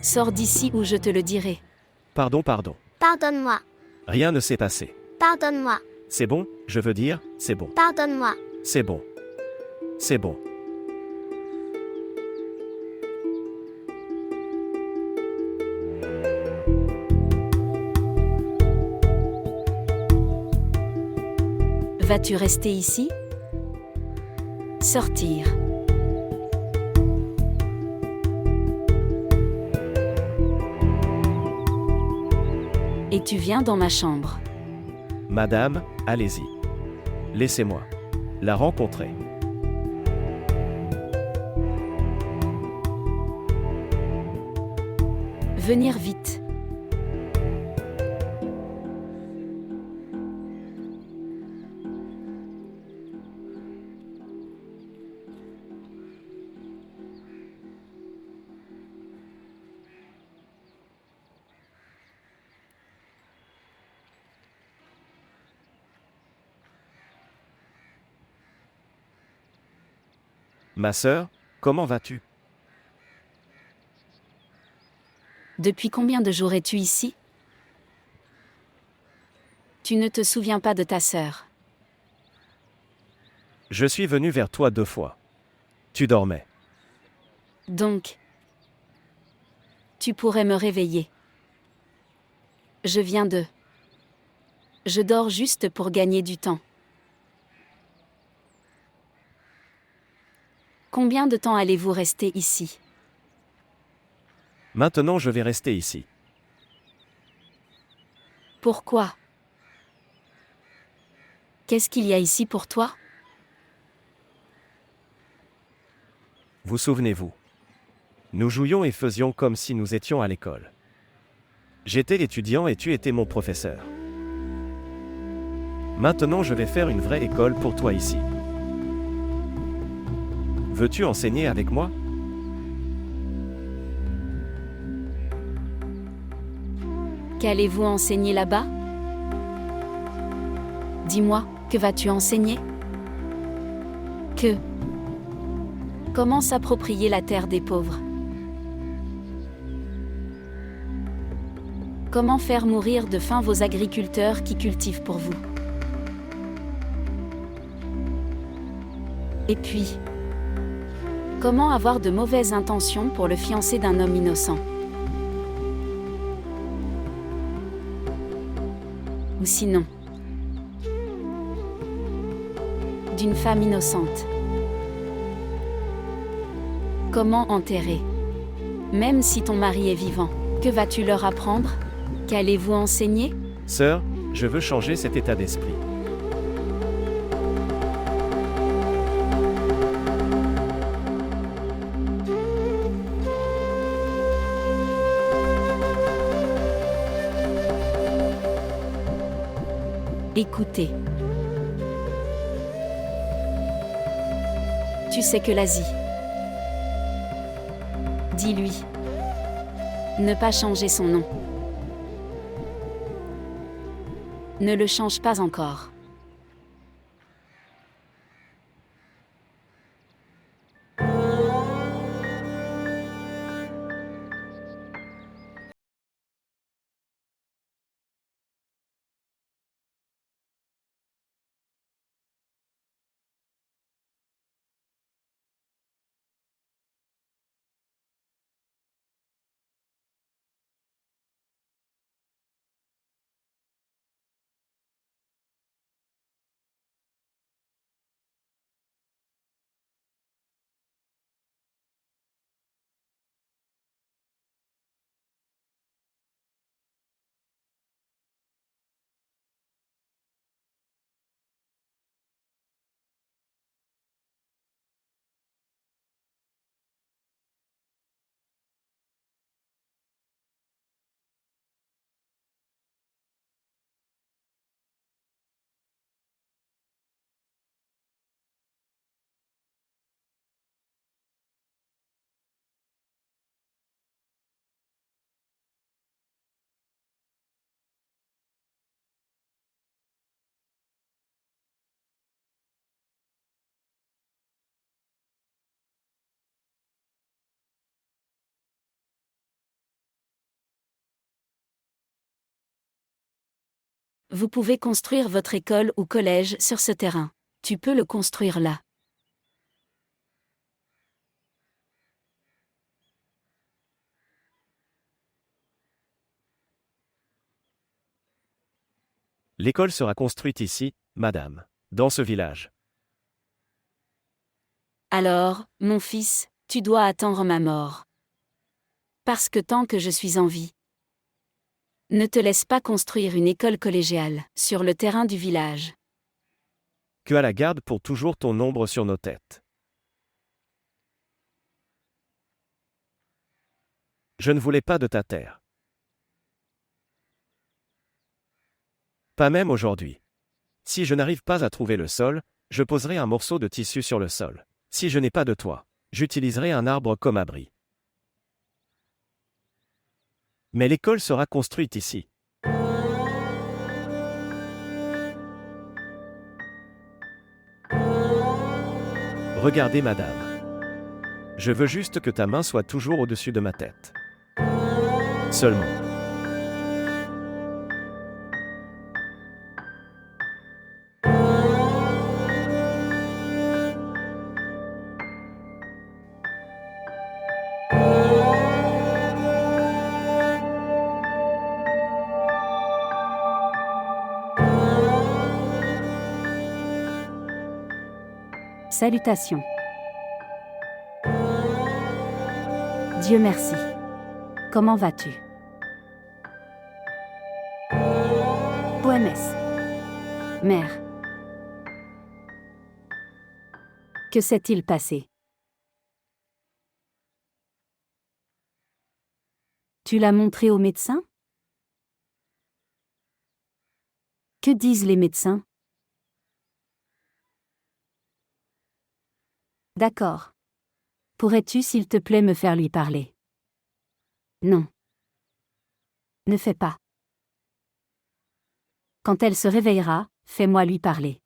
Sors d'ici ou je te le dirai. Pardon, pardon. Pardonne-moi. Rien ne s'est passé. Pardonne-moi. C'est bon, je veux dire, c'est bon. Pardonne-moi. C'est bon. C'est bon. Vas-tu rester ici? Sortir. Et tu viens dans ma chambre. Madame, allez-y. Laissez-moi la rencontrer. Venir vite. Ma sœur, comment vas-tu? Depuis combien de jours es-tu ici? Tu ne te souviens pas de ta sœur. Je suis venu vers toi 2 fois. Tu dormais. Donc, tu pourrais me réveiller. Je viens de... Je dors juste pour gagner du temps. Combien de temps allez-vous rester ici? Maintenant je vais rester ici. Pourquoi? Qu'est-ce qu'il y a ici pour toi? Vous souvenez-vous? Nous jouions et faisions comme si nous étions à l'école. J'étais l'étudiant et tu étais mon professeur. Maintenant je vais faire une vraie école pour toi ici. Veux-tu enseigner avec moi? Qu'allez-vous enseigner là-bas? Dis-moi, que vas-tu enseigner? Que? Comment s'approprier la terre des pauvres? Comment faire mourir de faim vos agriculteurs qui cultivent pour vous? Et puis, comment avoir de mauvaises intentions pour le fiancé d'un homme innocent? Ou sinon, d'une femme innocente. Comment enterrer? Même si ton mari est vivant, que vas-tu leur apprendre? Qu'allez-vous enseigner? Sœur, je veux changer cet état d'esprit. Écoutez. Tu sais que l'Asie. Dis-lui. Ne pas changer son nom. Ne le change pas encore. Vous pouvez construire votre école ou collège sur ce terrain. Tu peux le construire là. L'école sera construite ici, madame, dans ce village. Alors, mon fils, tu dois attendre ma mort. Parce que tant que je suis en vie, ne te laisse pas construire une école collégiale sur le terrain du village. Que Allah garde pour toujours ton ombre sur nos têtes. Je ne voulais pas de ta terre. Pas même aujourd'hui. Si je n'arrive pas à trouver le sol, je poserai un morceau de tissu sur le sol. Si je n'ai pas de toit, j'utiliserai un arbre comme abri. Mais l'école sera construite ici. Regardez, madame. Je veux juste que ta main soit toujours au-dessus de ma tête. Seulement. Salutations. Dieu merci. Comment vas-tu? OMS. Mère. Que s'est-il passé? Tu l'as montré au médecin? Que disent les médecins? D'accord. Pourrais-tu s'il te plaît me faire lui parler? Non. Ne fais pas. Quand elle se réveillera, fais-moi lui parler.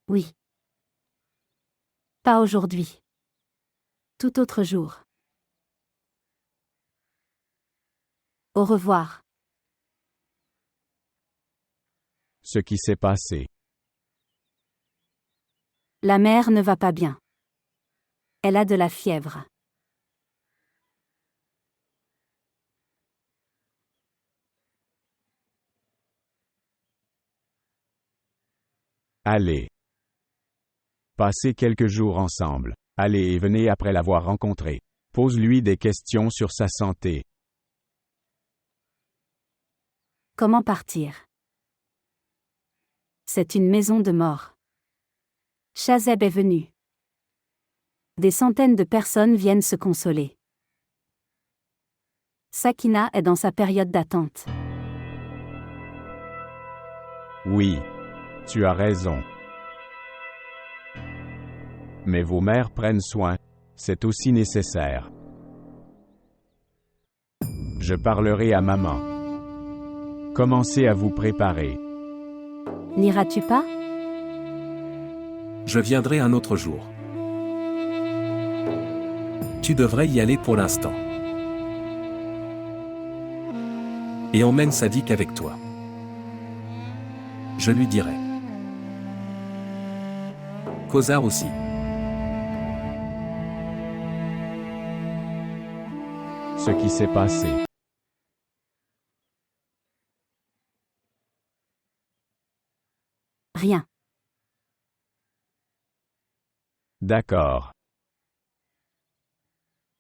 Oui. Pas aujourd'hui. Tout autre jour. Au revoir. Ce qui s'est passé. La mère ne va pas bien. Elle a de la fièvre. Allez. Passez quelques jours ensemble. Allez et venez après l'avoir rencontré. Pose-lui des questions sur sa santé. Comment partir? C'est une maison de mort. Shazeb est venu. Des centaines de personnes viennent se consoler. Sakina est dans sa période d'attente. Oui. Tu as raison. Mais vos mères prennent soin, c'est aussi nécessaire. Je parlerai à maman. Commencez à vous préparer. N'iras-tu pas? Je viendrai un autre jour. Tu devrais y aller pour l'instant. Et emmène Sadik avec toi. Je lui dirai. Kozar aussi. Ce qui s'est passé. Rien. D'accord.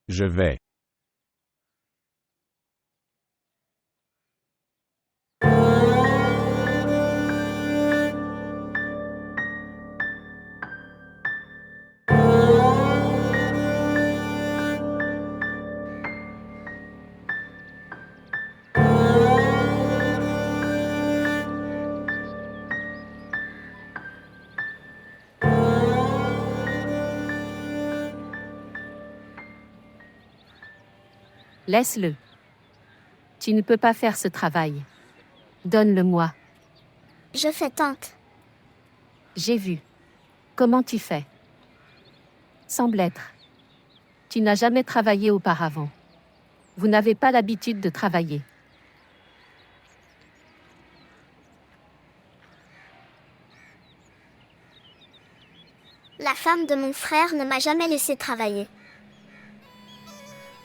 Je vais. Laisse-le. Tu ne peux pas faire ce travail. Donne-le-moi. Je fais tante. J'ai vu. Comment tu fais? Semble être. Tu n'as jamais travaillé auparavant. Vous n'avez pas l'habitude de travailler. femme de mon frère ne m'a jamais laissé travailler.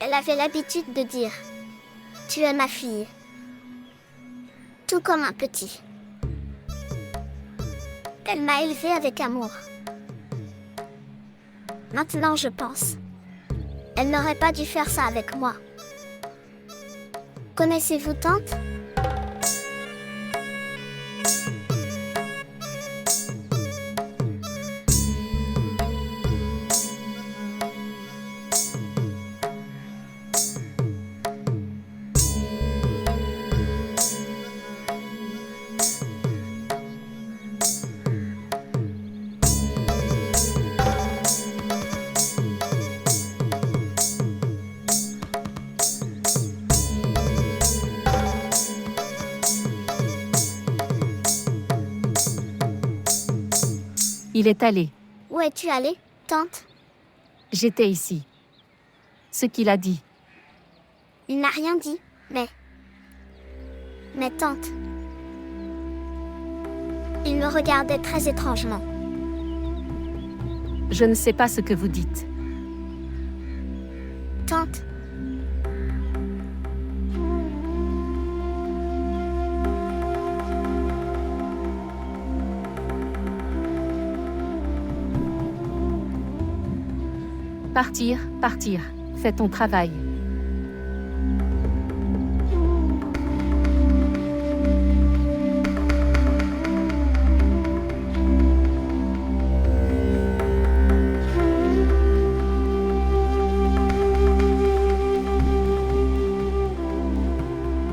Elle avait l'habitude de dire « Tu es ma fille », tout comme un petit. Elle m'a élevée avec amour. Maintenant, je pense, elle n'aurait pas dû faire ça avec moi. Connaissez-vous tante ? Il est allé. Où es-tu allée, tante ? J'étais ici. Ce qu'il a dit. Il n'a rien dit, mais tante. Il me regardait très étrangement. Je ne sais pas ce que vous dites. Tante. Partir. Fais ton travail.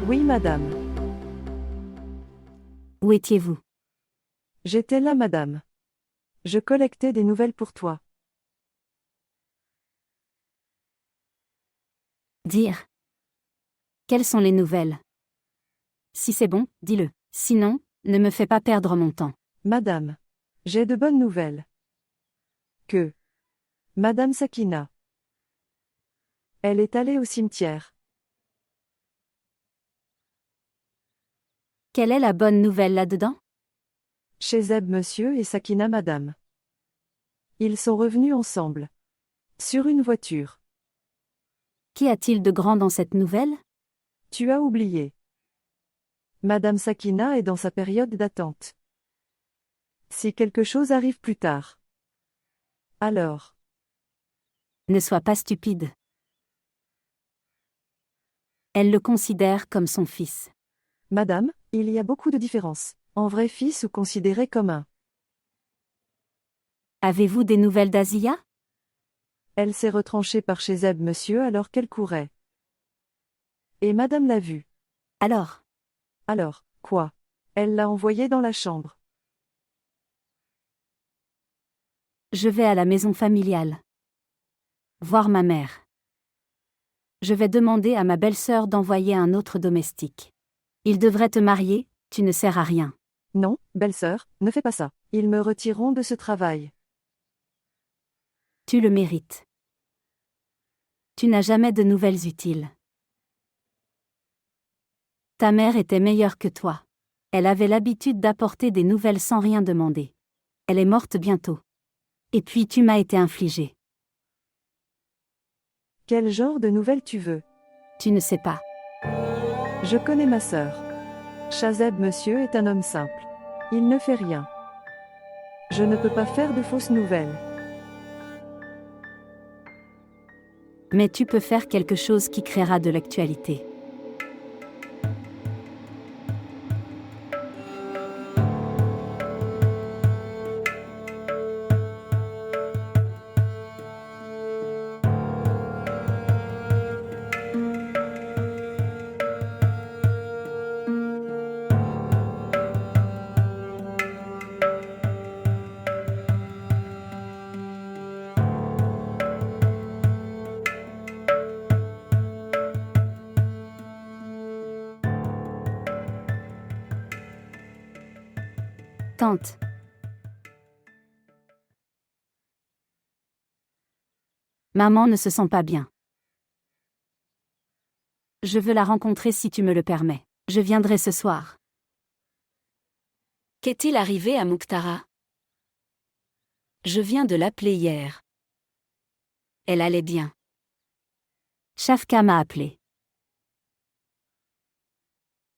Oui, madame. Où étiez-vous ? J'étais là, madame. Je collectais des nouvelles pour toi. Dire. Quelles sont les nouvelles ? Si c'est bon, dis-le. Sinon, ne me fais pas perdre mon temps. Madame. J'ai de bonnes nouvelles. Que Madame Sakina. Elle est allée au cimetière. Quelle est la bonne nouvelle là-dedans ? Chez Zeb monsieur et Sakina madame. Ils sont revenus ensemble. Sur une voiture. Qu'y a-t-il de grand dans cette nouvelle ? Tu as oublié. Madame Sakina est dans sa période d'attente. Si quelque chose arrive plus tard. Alors. Ne sois pas stupide. Elle le considère comme son fils. Madame, il y a beaucoup de différences. En vrai fils ou considéré comme un. Avez-vous des nouvelles d'Azia ? Elle s'est retranchée par chez Zeb monsieur alors qu'elle courait. Et madame l'a vue. Alors ? Alors, quoi ? Elle l'a envoyée dans la chambre. Je vais à la maison familiale. Voir ma mère. Je vais demander à ma belle-sœur d'envoyer un autre domestique. Il devrait te marier, tu ne sers à rien. Non, belle-sœur, ne fais pas ça. Ils me retireront de ce travail. Tu le mérites. Tu n'as jamais de nouvelles utiles. Ta mère était meilleure que toi. Elle avait l'habitude d'apporter des nouvelles sans rien demander. Elle est morte bientôt. Et puis tu m'as été infligé. Quel genre de nouvelles tu veux ? Tu ne sais pas. Je connais ma sœur. Shazeb monsieur est un homme simple. Il ne fait rien. Je ne peux pas faire de fausses nouvelles. Mais tu peux faire quelque chose qui créera de l'actualité. Tante. Maman ne se sent pas bien. Je veux la rencontrer si tu me le permets. Je viendrai ce soir. Qu'est-il arrivé à Mukhtara ? Je viens de l'appeler hier. Elle allait bien. Shafka m'a appelé.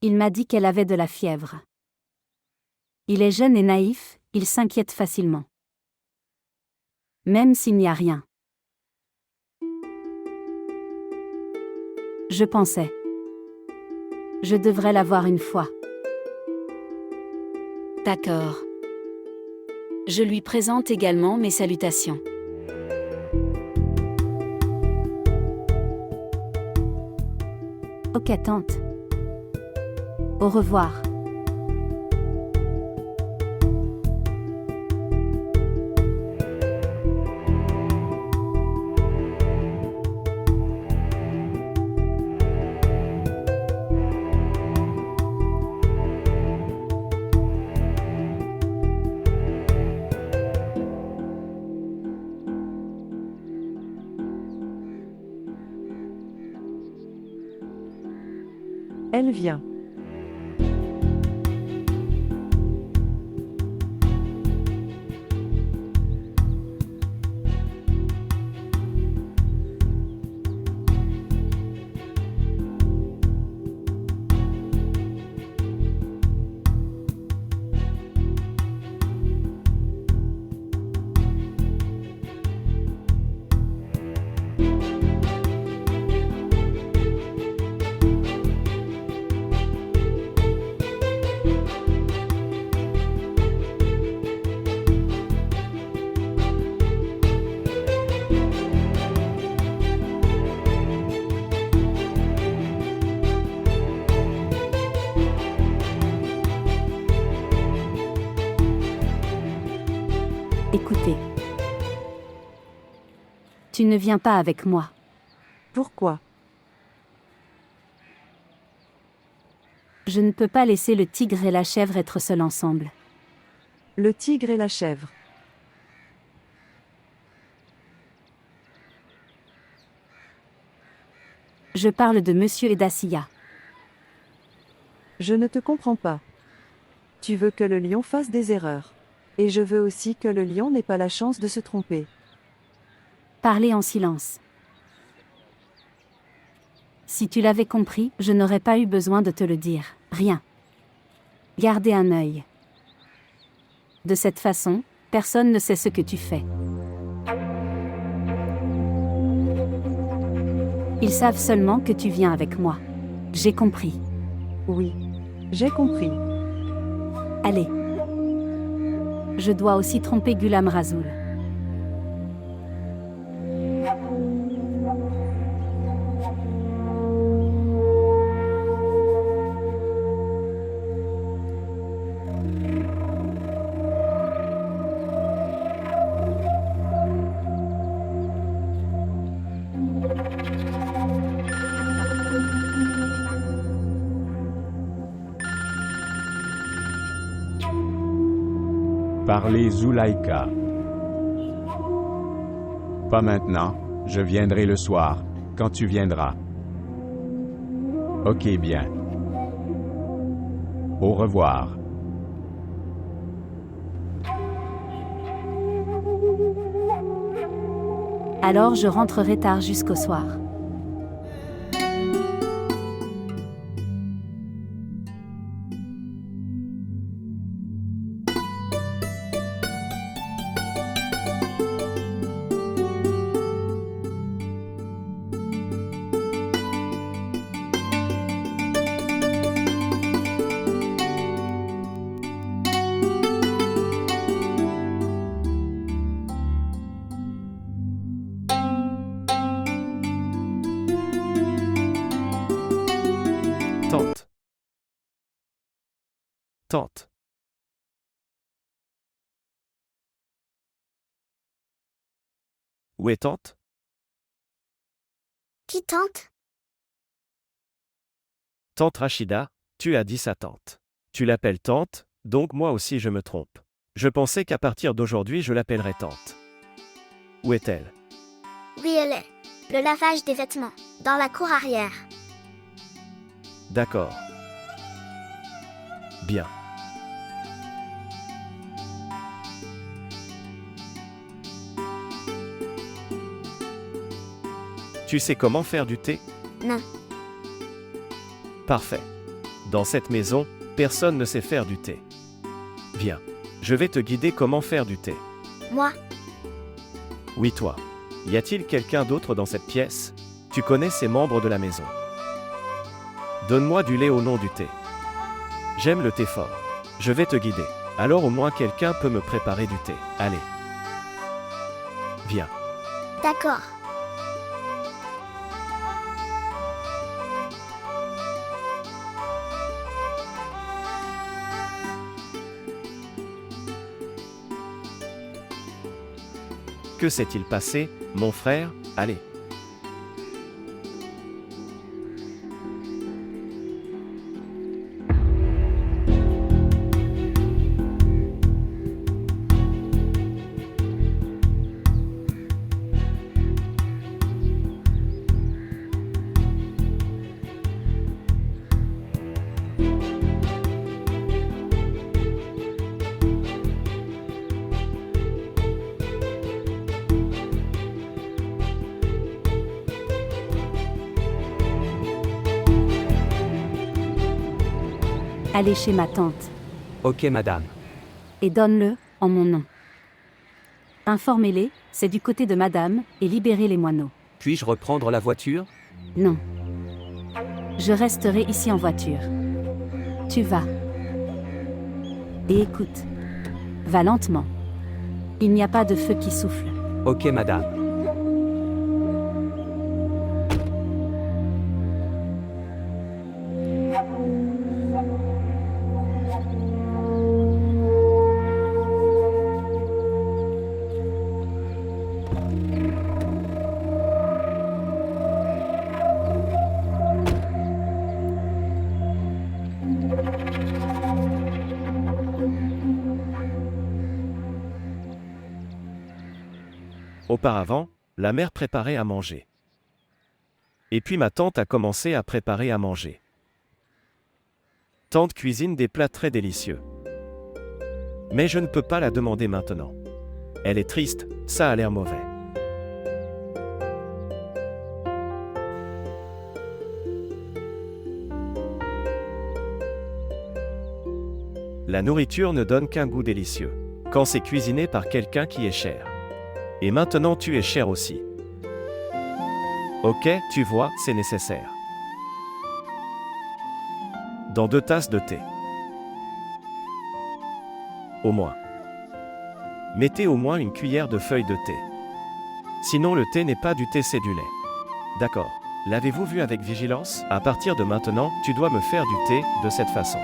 Il m'a dit qu'elle avait de la fièvre. Il est jeune et naïf, il s'inquiète facilement. Même s'il n'y a rien. Je pensais. Je devrais la voir une fois. D'accord. Je lui présente également mes salutations. Ok tante. Au revoir. Elle vient. Écoutez. Tu ne viens pas avec moi. Pourquoi? Je ne peux pas laisser le tigre et la chèvre être seuls ensemble. Le tigre et la chèvre. Je parle de Monsieur et d'Asiya. Je ne te comprends pas. Tu veux que le lion fasse des erreurs. Et je veux aussi que le lion n'ait pas la chance de se tromper. Parlez en silence. Si tu l'avais compris, je n'aurais pas eu besoin de te le dire. Rien. Gardez un œil. De cette façon, personne ne sait ce que tu fais. Ils savent seulement que tu viens avec moi. J'ai compris. Oui. J'ai compris. Allez. Je dois aussi tromper Ghulam Rasoul. Parlez Zulaïka. Pas maintenant, je viendrai le soir, quand tu viendras. Ok bien. Au revoir. Alors je rentrerai tard jusqu'au soir. Tante. Tante. Où est tante? Qui tante? Tante Rachida, tu as dit sa tante. Tu l'appelles tante, donc moi aussi je me trompe. Je pensais qu'à partir d'aujourd'hui je l'appellerais tante. Où est-elle? Oui, elle est. Le lavage des vêtements, dans la cour arrière. D'accord. Bien. Tu sais comment faire du thé? Non. Parfait. Dans cette maison, personne ne sait faire du thé. Viens. Je vais te guider comment faire du thé. Moi? Oui, toi. Y a-t-il quelqu'un d'autre dans cette pièce? Tu connais ces membres de la maison. Donne-moi du lait au nom du thé. J'aime le thé fort. Je vais te guider. Alors au moins quelqu'un peut me préparer du thé. Allez. Viens. D'accord. Que s'est-il passé, mon frère? Allez. Allez chez ma tante, Ok madame. et donne-le, en mon nom. Informez-les, c'est du côté de madame, et libérez les moineaux. Puis-je reprendre la voiture? Non. Je resterai ici en voiture. Tu vas. Et écoute. Va lentement. Il n'y a pas de feu qui souffle. Ok madame. Auparavant, la mère préparait à manger. Et puis ma tante a commencé à préparer à manger. Tante cuisine des plats très délicieux. Mais je ne peux pas la demander maintenant. Elle est triste, ça a l'air mauvais. La nourriture ne donne qu'un goût délicieux. Quand c'est cuisiné par quelqu'un qui est cher. Et maintenant tu es cher aussi. Ok, tu vois, c'est nécessaire. Dans 2 tasses de thé. Au moins. Mettez au moins une cuillère de feuilles de thé. Sinon le thé n'est pas du thé, c'est du lait. D'accord. L'avez-vous vu avec vigilance? À partir de maintenant, tu dois me faire du thé de cette façon.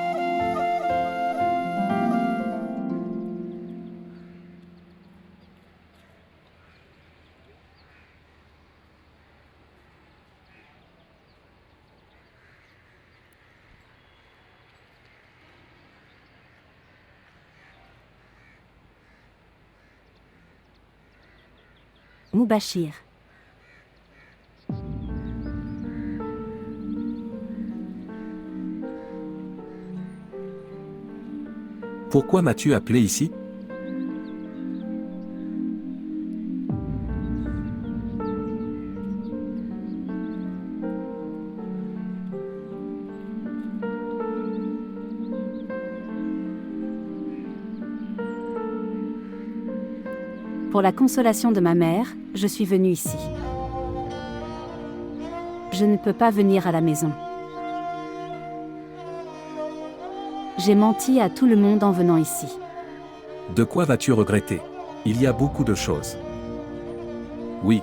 Moubachir. Pourquoi m'as-tu appelé ici? Pour la consolation de ma mère, je suis venue ici. Je ne peux pas venir à la maison. J'ai menti à tout le monde en venant ici. De quoi vas-tu regretter? Il y a beaucoup de choses. Oui.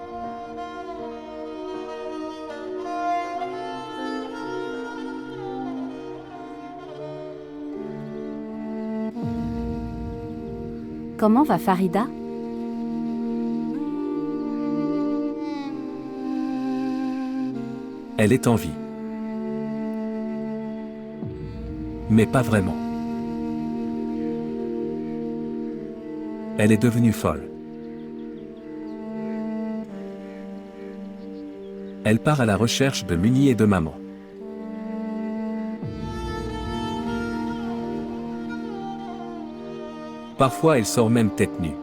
Comment va Farida? Elle est en vie. Mais pas vraiment. Elle est devenue folle. Elle part à la recherche de Muni et de maman. Parfois elle sort même tête nue.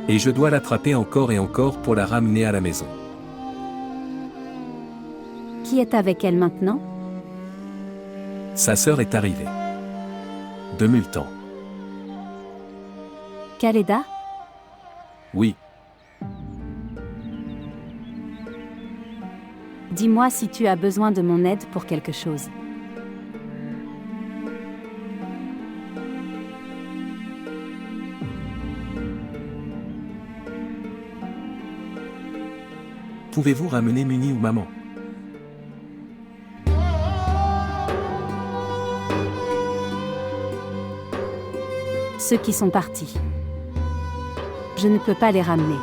Et je dois l'attraper encore et encore pour la ramener à la maison. Qui est avec elle maintenant? Sa sœur est arrivée. De Multan. Khaleda? Oui, Dis-moi si tu as besoin de mon aide pour quelque chose. pouvez-vous ramener Muni ou maman? Ceux qui sont partis. Je ne peux pas les ramener.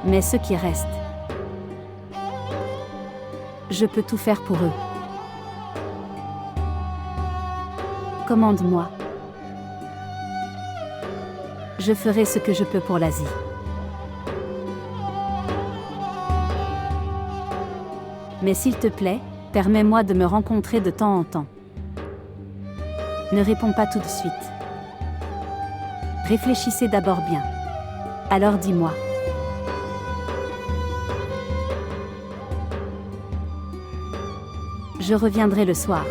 Mais ceux qui restent, je peux tout faire pour eux. Commande-moi. Je ferai ce que je peux pour l'Asie. Mais s'il te plaît, permets-moi de me rencontrer de temps en temps. Ne réponds pas tout de suite. Réfléchissez d'abord bien. Alors dis-moi. Je reviendrai le soir.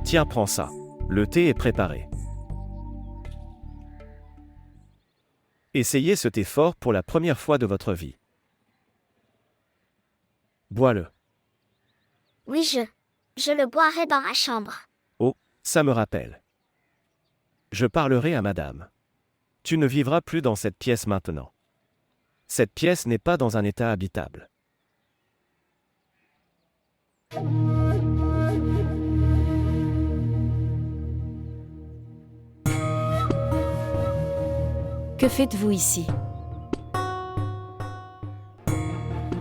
Tiens, prends ça. Le thé est préparé. Essayez ce thé fort pour la première fois de votre vie. Bois-le. Oui, je le boirai dans ma chambre. Oh, ça me rappelle. Je parlerai à madame. Tu ne vivras plus dans cette pièce maintenant. Cette pièce n'est pas dans un état habitable. Que faites-vous ici?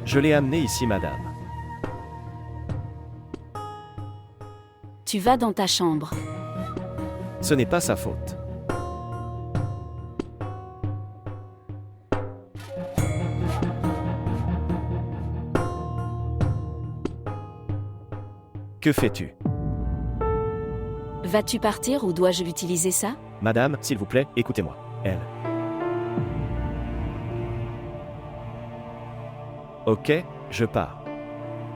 Je l'ai amené ici, madame. Tu vas dans ta chambre. Ce n'est pas sa faute. Que fais-tu? Vas-tu partir ou dois-je utiliser ça? Madame, s'il vous plaît, écoutez-moi. Elle. Ok, je pars.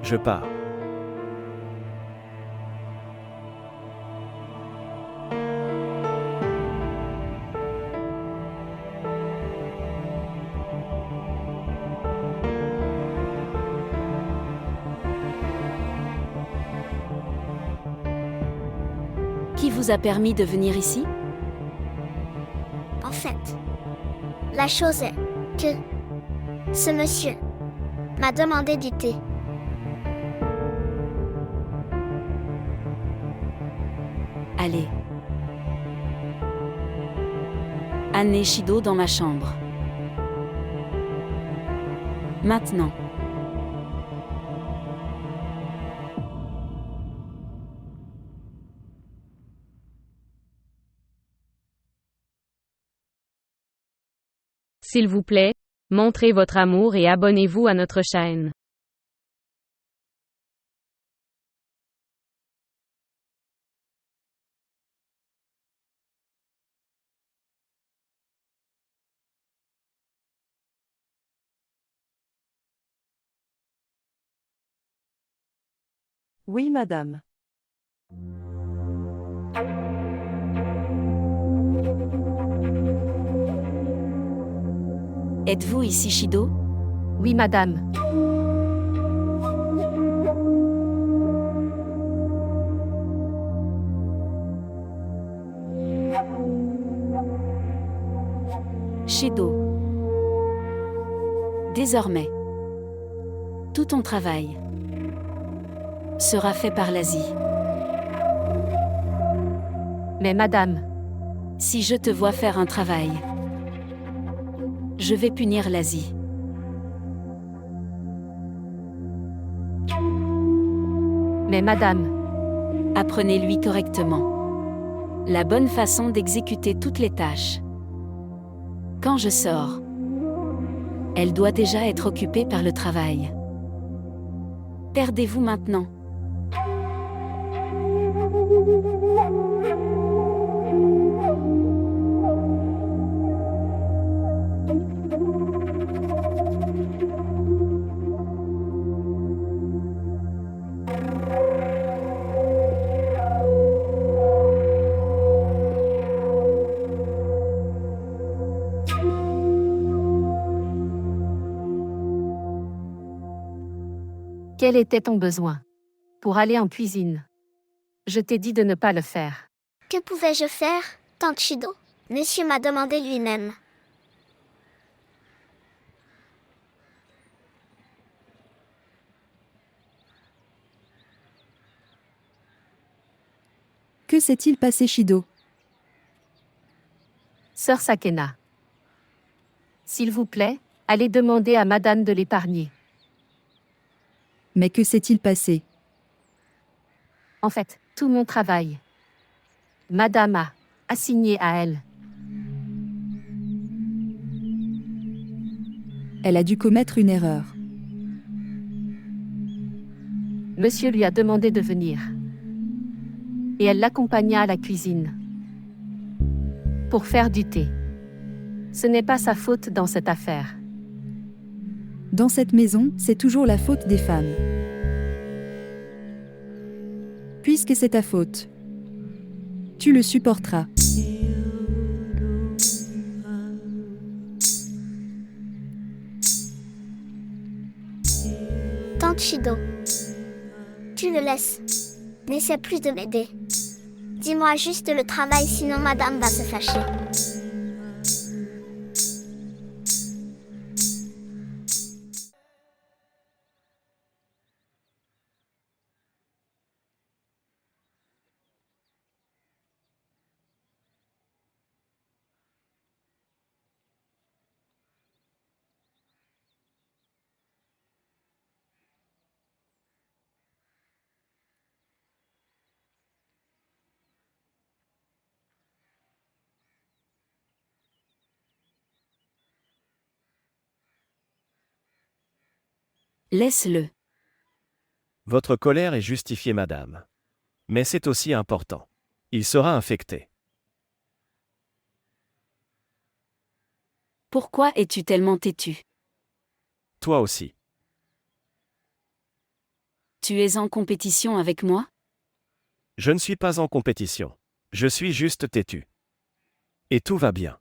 Je pars. Qui vous a permis de venir ici? En fait, la chose est que ce monsieur m'a demandé du thé. Allez. Amenez Shido dans ma chambre. Maintenant. S'il vous plaît, montrez votre amour et abonnez-vous à notre chaîne. Oui, madame. Êtes-vous ici, Shido? Oui, madame. Shido. Désormais, tout ton travail sera fait par l'Asie. Mais madame, Si je te vois faire un travail, je vais punir l'Asie. mais madame, Apprenez-lui correctement la bonne façon d'exécuter toutes les tâches. Quand je sors, elle doit déjà être occupée par le travail. Perdez-vous maintenant. quel était ton besoin? Pour aller en cuisine. Je t'ai dit de ne pas le faire. Que pouvais-je faire, tante Shido? Monsieur m'a demandé lui-même. Que s'est-il passé, Shido? Sœur Sakena. S'il vous plaît, allez demander à madame de l'épargner. Mais que s'est-il passé? En fait, tout mon travail. Madame a assigné à elle. Elle a dû commettre une erreur. Monsieur lui a demandé de venir. Et elle l'accompagna à la cuisine. Pour faire du thé. Ce n'est pas sa faute dans cette affaire. Dans cette maison, c'est toujours la faute des femmes. Puisque c'est ta faute, tu le supporteras. Tante Shido, tu le laisses. N'essaie plus de m'aider. Dis-moi juste le travail, sinon madame va se fâcher. Laisse-le. Votre colère est justifiée, madame. Mais c'est aussi important. Il sera infecté. Pourquoi es-tu tellement têtu? Toi aussi. Tu es en compétition avec moi? Je ne suis pas en compétition. Je suis juste têtu. Et tout va bien.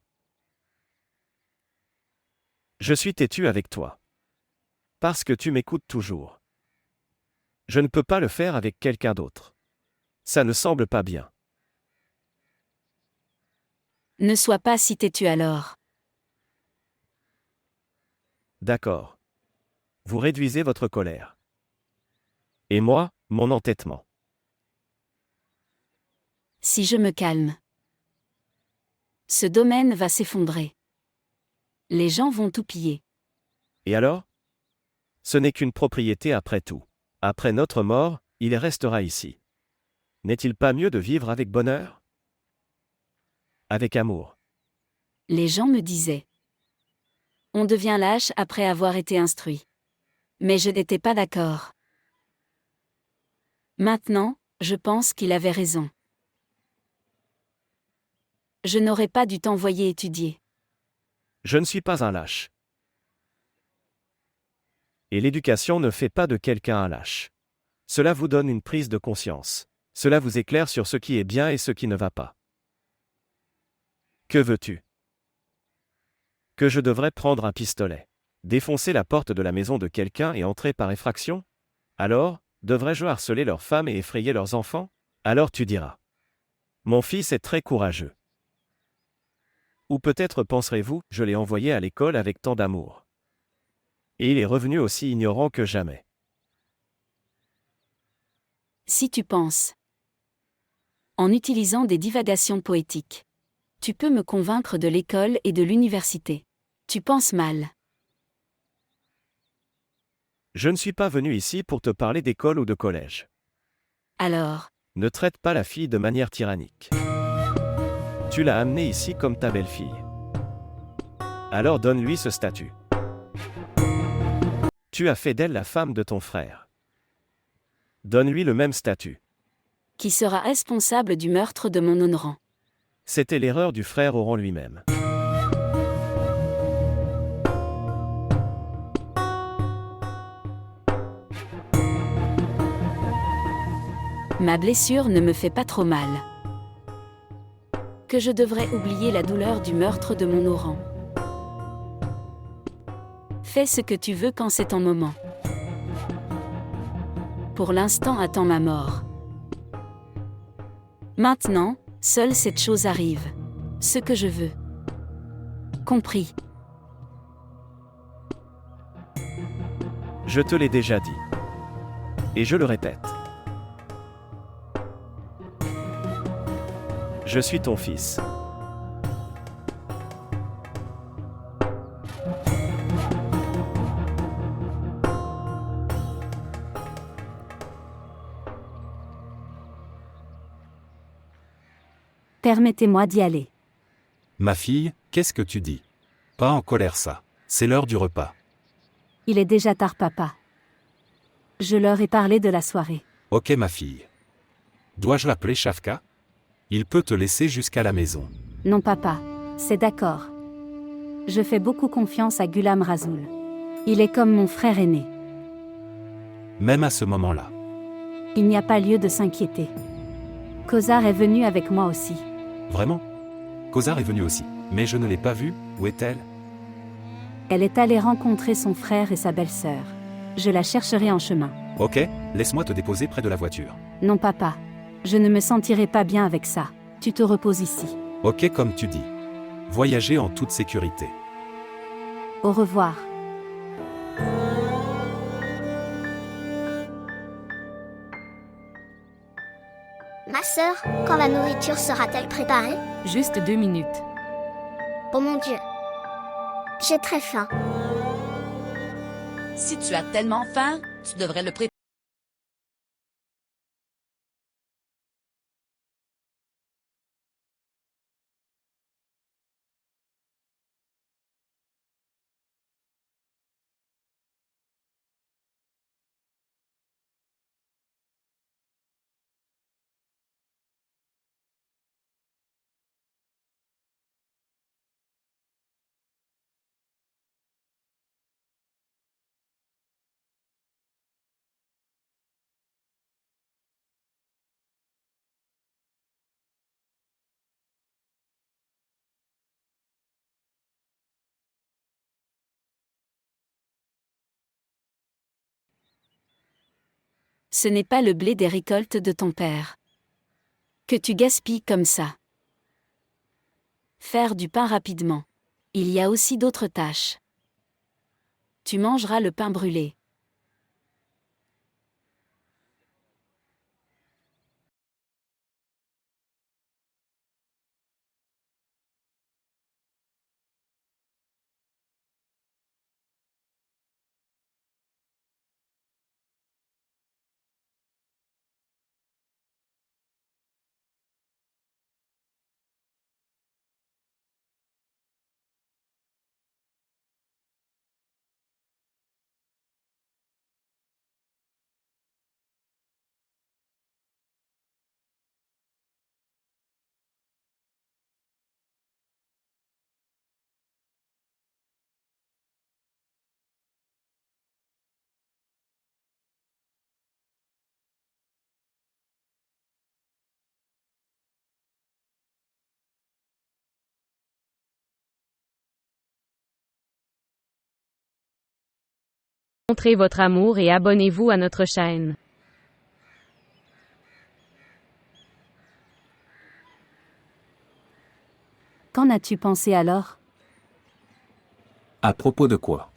Je suis têtu avec toi. Parce que tu m'écoutes toujours. Je ne peux pas le faire avec quelqu'un d'autre. Ça ne semble pas bien. Ne sois pas si têtu alors. D'accord. Vous réduisez votre colère. Et moi, mon entêtement. Si je me calme, ce domaine va s'effondrer. Les gens vont tout piller. Et alors? Ce n'est qu'une propriété après tout. Après notre mort, il restera ici. N'est-il pas mieux de vivre avec bonheur? Avec amour. Les gens me disaient. On devient lâche après avoir été instruit. Mais je n'étais pas d'accord. Maintenant, je pense qu'il avait raison. Je n'aurais pas dû t'envoyer étudier. Je ne suis pas un lâche. Et l'éducation ne fait pas de quelqu'un un lâche. Cela vous donne une prise de conscience. Cela vous éclaire sur ce qui est bien et ce qui ne va pas. Que veux-tu? Que je devrais prendre un pistolet. Défoncer la porte de la maison de quelqu'un et entrer par effraction? Alors, devrais-je harceler leurs femmes et effrayer leurs enfants? Alors tu diras. Mon fils est très courageux. Ou peut-être penserez-vous, je l'ai envoyé à l'école avec tant d'amour. Et il est revenu aussi ignorant que jamais. Si tu penses. En utilisant des divagations poétiques. Tu peux me convaincre de l'école et de l'université. Tu penses mal. Je ne suis pas venu ici pour te parler d'école ou de collège. Alors, Ne traite pas la fille de manière tyrannique. Tu l'as amenée ici comme ta belle-fille. Alors donne-lui ce statut. Tu as fait d'elle la femme de ton frère. Donne-lui le même statut. qui sera responsable du meurtre de mon honorant? C'était l'erreur du frère Oran lui-même. Ma blessure ne me fait pas trop mal. Que je devrais oublier la douleur du meurtre de mon Oran. Fais ce que tu veux quand c'est ton moment. Pour l'instant, attends ma mort. Maintenant, seule cette chose arrive. Ce que je veux. Compris. Je te l'ai déjà dit. Et je le répète. Je suis ton fils. Permettez-moi d'y aller. Ma fille, qu'est-ce que tu dis? Pas en colère ça. C'est l'heure du repas. Il est déjà tard, papa. Je leur ai parlé de la soirée. Ok ma fille. Dois-je l'appeler Shafka? Il peut te laisser jusqu'à la maison. Non, papa. C'est d'accord. Je fais beaucoup confiance à Ghulam Rasoul. Il est comme mon frère aîné. Même à ce moment-là. Il n'y a pas lieu de s'inquiéter. Kozar est venu avec moi aussi. Vraiment? Kozar est venue aussi. Mais je ne l'ai pas vue. Où est-elle? Elle est allée rencontrer son frère et sa belle-sœur. Je la chercherai en chemin. Ok, laisse-moi te déposer près de la voiture. Non, papa. Je ne me sentirai pas bien avec ça. Tu te reposes ici. Ok comme tu dis. Voyager en toute sécurité. Au revoir. Ma sœur, quand la nourriture sera-t-elle préparée? Juste 2 minutes. Oh mon Dieu. J'ai très faim. Si tu as tellement faim, tu devrais le préparer. Ce n'est pas le blé des récoltes de ton père. Que tu gaspilles comme ça. Faire du pain rapidement. Il y a aussi d'autres tâches. Tu mangeras le pain brûlé. Montrez votre amour et abonnez-vous à notre chaîne. Qu'en as-tu pensé alors? À propos de quoi?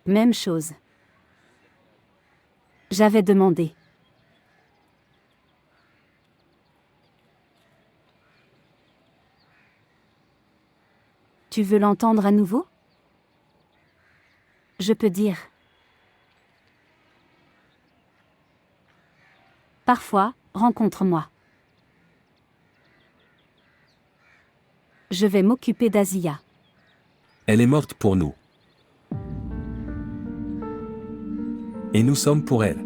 Même chose. J'avais demandé. Tu veux l'entendre à nouveau? Je peux dire. Parfois, rencontre-moi. Je vais m'occuper d'Azia. Elle est morte pour nous. Et nous sommes pour elle.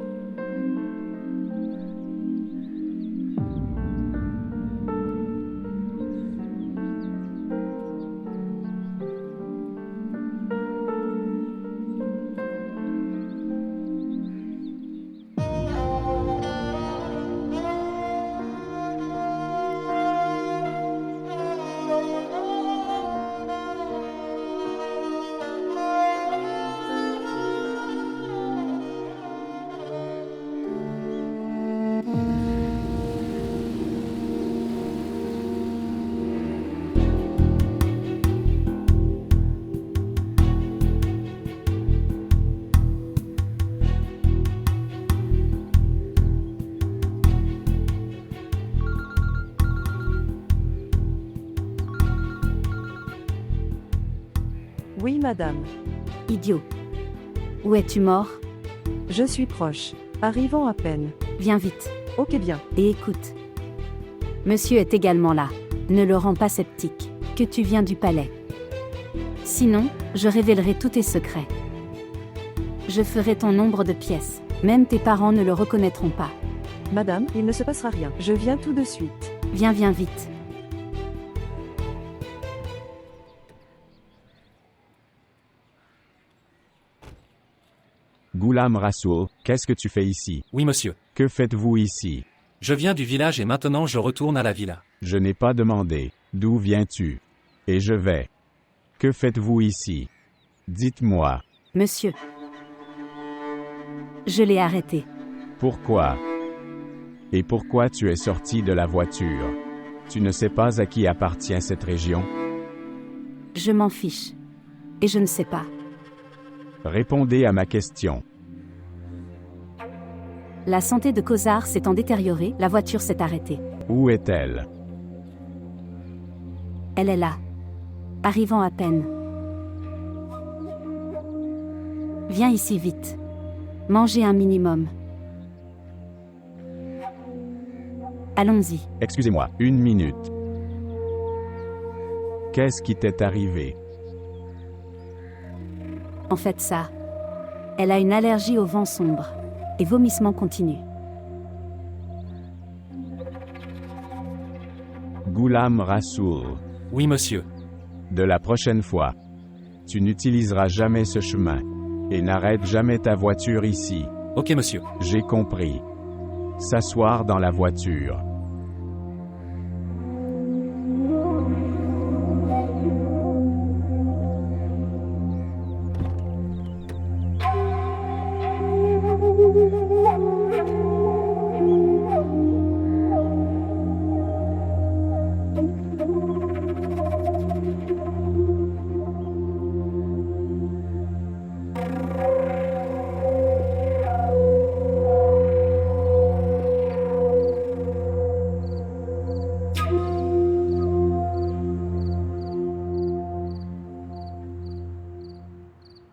Oui, madame. Idiot. Où es-tu mort? Je suis proche. Arrivant à peine. Viens vite. Ok bien. Et écoute. Monsieur est également là. Ne le rends pas sceptique. Que tu viens du palais. Sinon, je révélerai tous tes secrets. Je ferai ton nombre de pièces. Même tes parents ne le reconnaîtront pas. Madame, il ne se passera rien. Je viens tout de suite. Viens vite. Ghulam Rasoul, qu'est-ce que tu fais ici? Oui, monsieur. Que faites-vous ici? Je viens du village et maintenant je retourne à la villa. Je n'ai pas demandé. D'où viens-tu? Et je vais. Que faites-vous ici? Dites-moi. Monsieur. Je l'ai arrêté. Pourquoi? Et pourquoi tu es sorti de la voiture? Tu ne sais pas à qui appartient cette région? Je m'en fiche. Et je ne sais pas. Répondez à ma question. La santé de Kozar s'étant détériorée, la voiture s'est arrêtée. Où est-elle? Elle est là. Arrivant à peine. Viens ici vite. Mangez un minimum. Allons-y. Excusez-moi, 1 minute. Qu'est-ce qui t'est arrivé? En fait ça. Elle a une allergie au vent sombre. Et vomissement continu. Ghulam Rasoul. Oui, monsieur. De la prochaine fois, tu n'utiliseras jamais ce chemin. Et n'arrête jamais ta voiture ici. Ok, monsieur. J'ai compris. S'asseoir dans la voiture.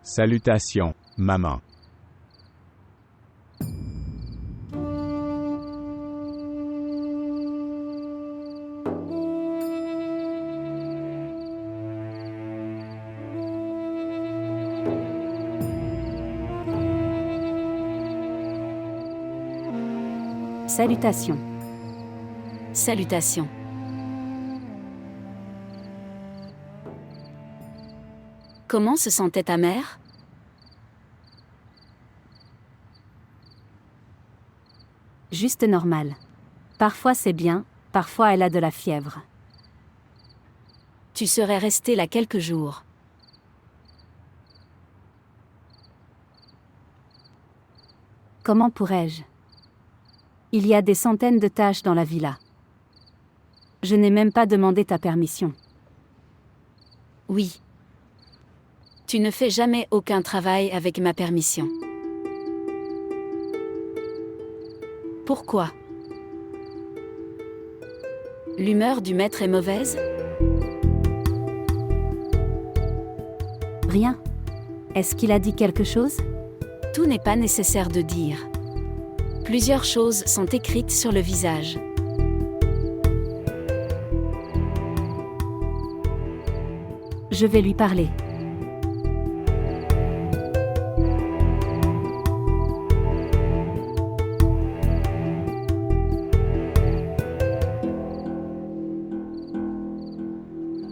Salutations, maman. Salutations. Salutations. Comment se sentait ta mère? Juste normal. Parfois c'est bien, parfois elle a de la fièvre. Tu serais resté là quelques jours. Comment pourrais-je? Il y a des centaines de tâches dans la villa. Je n'ai même pas demandé ta permission. Oui. Tu ne fais jamais aucun travail avec ma permission. Pourquoi? L'humeur du maître est mauvaise? Rien. Est-ce qu'il a dit quelque chose? Tout n'est pas nécessaire de dire. Plusieurs choses sont écrites sur le visage. Je vais lui parler.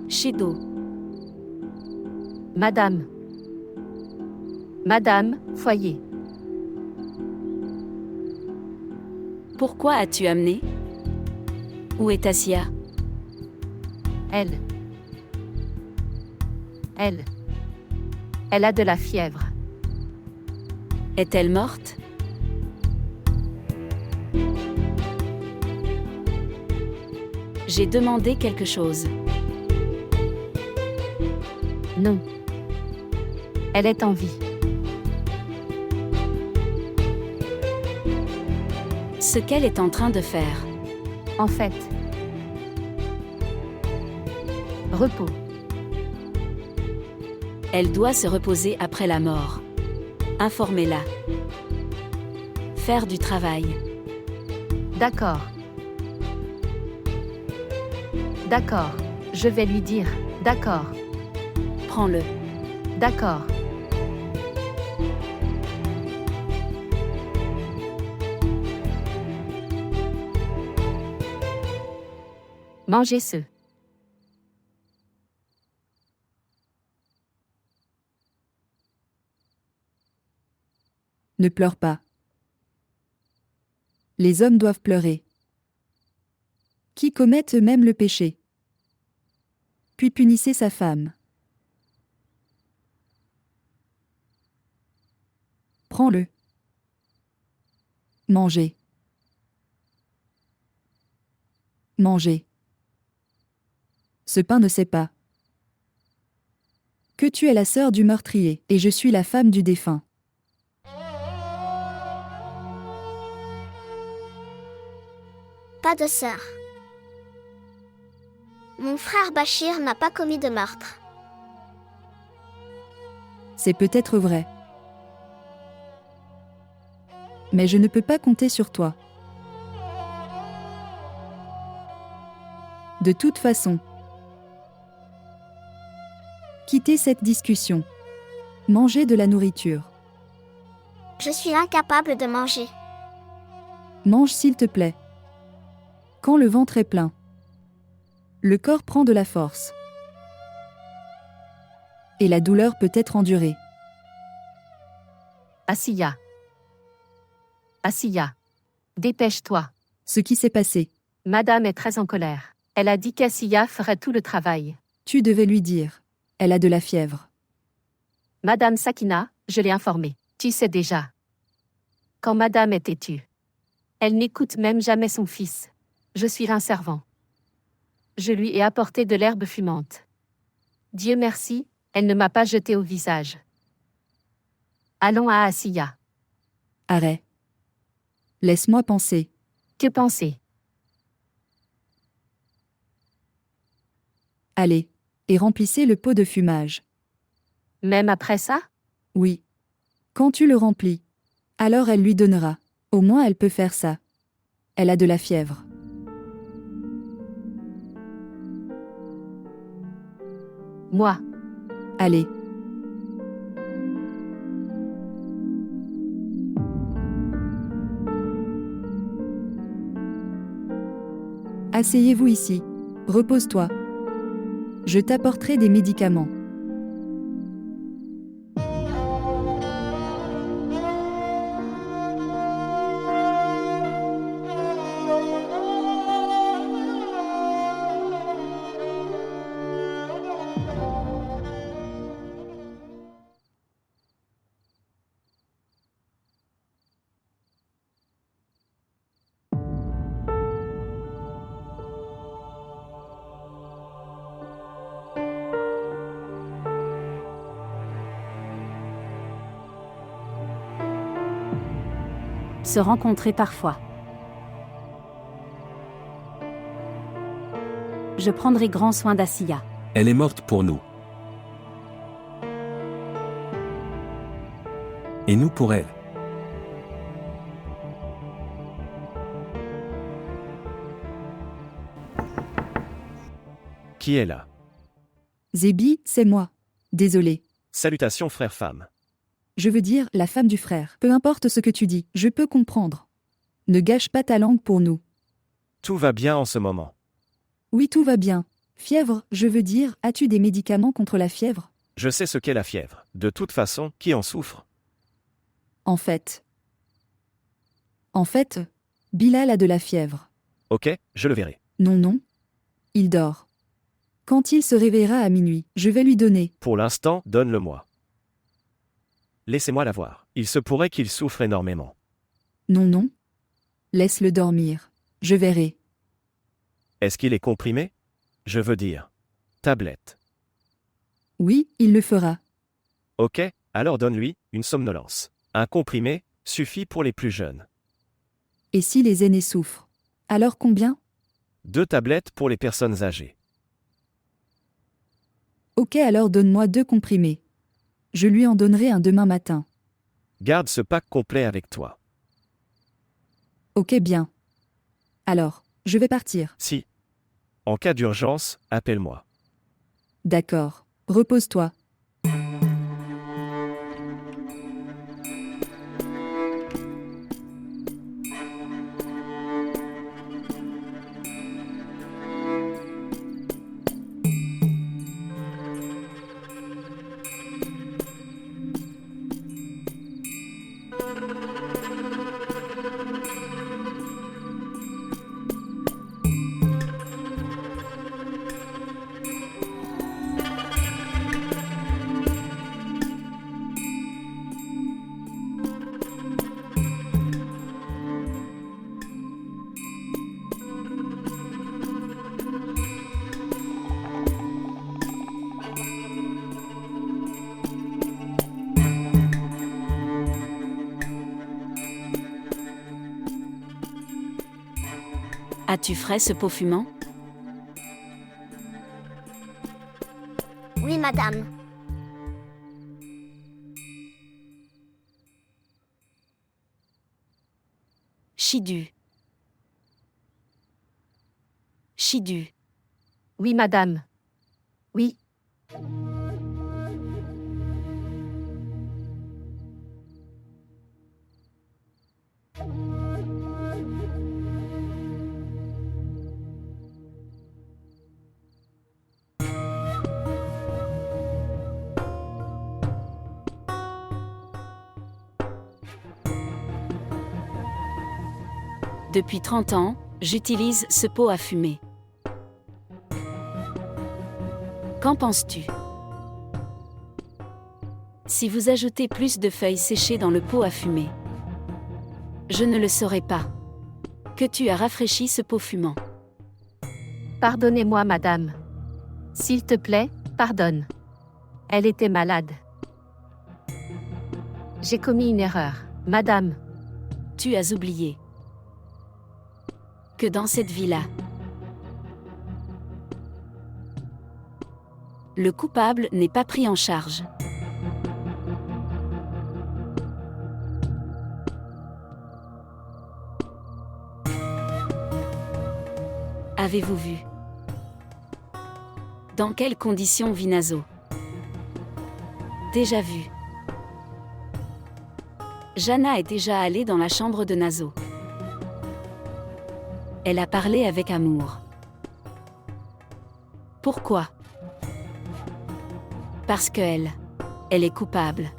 Shido. Madame. Madame, foyer. Pourquoi as-tu amené? Où est Assia? Elle. Elle a de la fièvre. Est-elle morte? J'ai demandé quelque chose. Non. Elle est en vie. Ce qu'elle est en train de faire. En fait. Repos. Elle doit se reposer après la mort. Informez-la. Faire du travail. D'accord. D'accord. Je vais lui dire. D'accord. Prends-le. D'accord. Mangez ce. Ne pleure pas. Les hommes doivent pleurer. Qui commettent eux-mêmes le péché. Puis punissez sa femme. Prends-le. Mangez. Mangez. Ce pain ne sait pas que tu es la sœur du meurtrier, et je suis la femme du défunt. Pas de sœur. Mon frère Bachir n'a pas commis de meurtre. C'est peut-être vrai. Mais je ne peux pas compter sur toi. De toute façon, quittez cette discussion. Mangez de la nourriture. Je suis incapable de manger. Mange s'il te plaît. Quand le ventre est plein, le corps prend de la force. Et la douleur peut être endurée. Assia. Assia. Dépêche-toi. Ce qui s'est passé. Madame est très en colère. Elle a dit qu'Assia ferait tout le travail. Tu devais lui dire. Elle a de la fièvre. Madame Sakina, je l'ai informée. Tu sais déjà. Quand Madame est têtue. Elle n'écoute même jamais son fils. Je suis un servant. Je lui ai apporté de l'herbe fumante. Dieu merci, elle ne m'a pas jeté au visage. Allons à Assia. Arrête. Laisse-moi penser. Que penser? Allez, et remplissez le pot de fumage. Même après ça? Oui. Quand tu le remplis, alors elle lui donnera. Au moins elle peut faire ça. Elle a de la fièvre. Moi. Allez. Asseyez-vous ici. Repose-toi. Je t'apporterai des médicaments. Se rencontrer parfois. Je prendrai grand soin d'Asiya. Elle est morte pour nous. Et nous pour elle. Qui est là? Zébi, c'est moi. Désolé. Salutations frère-femme. Je veux dire, la femme du frère. Peu importe ce que tu dis, je peux comprendre. Ne gâche pas ta langue pour nous. Tout va bien en ce moment. Oui, tout va bien. Fièvre, je veux dire, as-tu des médicaments contre la fièvre? Je sais ce qu'est la fièvre. De toute façon, qui en souffre? En fait, Bilal a de la fièvre. Ok, je le verrai. Non. Il dort. Quand il se réveillera à minuit, je vais lui donner. Pour l'instant, donne-le-moi. Laissez-moi la voir. Il se pourrait qu'il souffre énormément. Non. Laisse-le dormir. Je verrai. Est-ce qu'il est comprimé? Je veux dire. Tablette. Oui, il le fera. Ok, alors donne-lui une somnolence. Un comprimé suffit pour les plus jeunes. Et si les aînés souffrent? Alors combien? 2 tablettes pour les personnes âgées. Ok, alors donne-moi 2 comprimés. Je lui en donnerai un demain matin. Garde ce pack complet avec toi. Ok, bien. Alors, je vais partir. Si. En cas d'urgence, appelle-moi. D'accord. Repose-toi. As-tu frais ce pot fumant? Oui, madame. Chidu. Oui, madame. Oui. Depuis 30 ans, j'utilise ce pot à fumer. Qu'en penses-tu? Si vous ajoutez plus de feuilles séchées dans le pot à fumer, je ne le saurais pas. Que tu as rafraîchi ce pot fumant. Pardonnez-moi, madame. S'il te plaît, pardonne. Elle était malade. J'ai commis une erreur, madame. Tu as oublié que dans cette vie-là, le coupable n'est pas pris en charge. Avez-vous vu dans quelles conditions vit Nazo? Déjà vu. Jana est déjà allée dans la chambre de Nazo. Elle a parlé avec amour. Pourquoi? Parce qu'elle est coupable.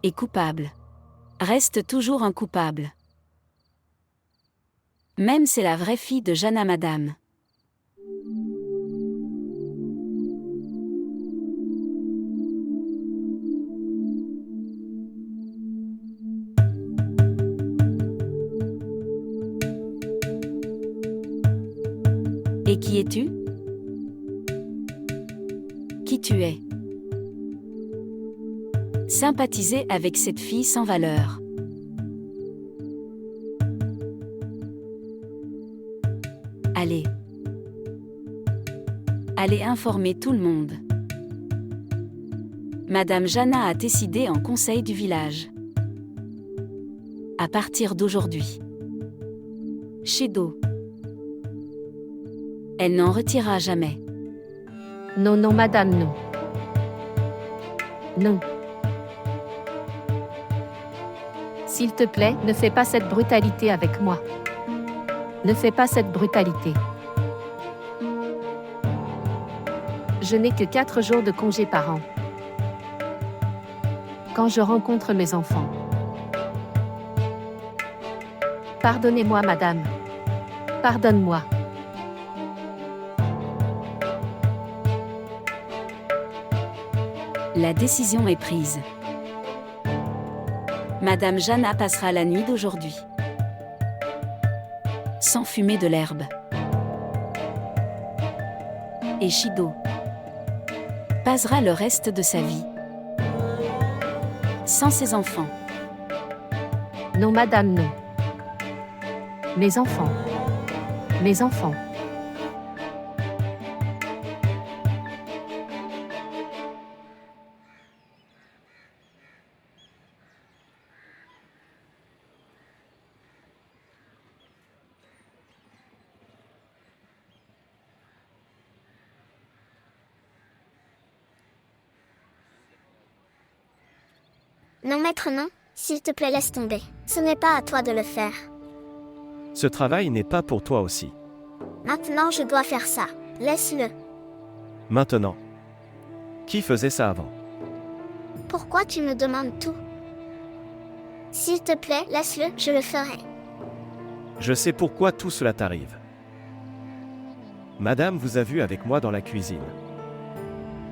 Et coupable reste toujours un coupable. Même c'est la vraie fille de Jana Madame. Et qui es-tu? Qui tu es? Sympathiser avec cette fille sans valeur. Allez informer tout le monde. Madame Jana a décidé en conseil du village. À partir d'aujourd'hui. Shido. Elle n'en retirera jamais. Non, non, madame, non. Non. S'il te plaît, ne fais pas cette brutalité avec moi. Ne fais pas cette brutalité. Je n'ai que 4 jours de congé par an. Quand je rencontre mes enfants. Pardonnez-moi, madame. Pardonne-moi. La décision est prise. Madame Jana passera la nuit d'aujourd'hui. Sans fumer de l'herbe. Et Shido passera le reste de sa vie. Sans ses enfants. Non, madame, non. Mes enfants. Mes enfants. Non, maître, non. S'il te plaît, laisse tomber. Ce n'est pas à toi de le faire. Ce travail n'est pas pour toi aussi. Maintenant, je dois faire ça. Laisse-le. Maintenant. Qui faisait ça avant? Pourquoi tu me demandes tout? S'il te plaît, laisse-le, je le ferai. Je sais pourquoi tout cela t'arrive. Madame vous a vu avec moi dans la cuisine.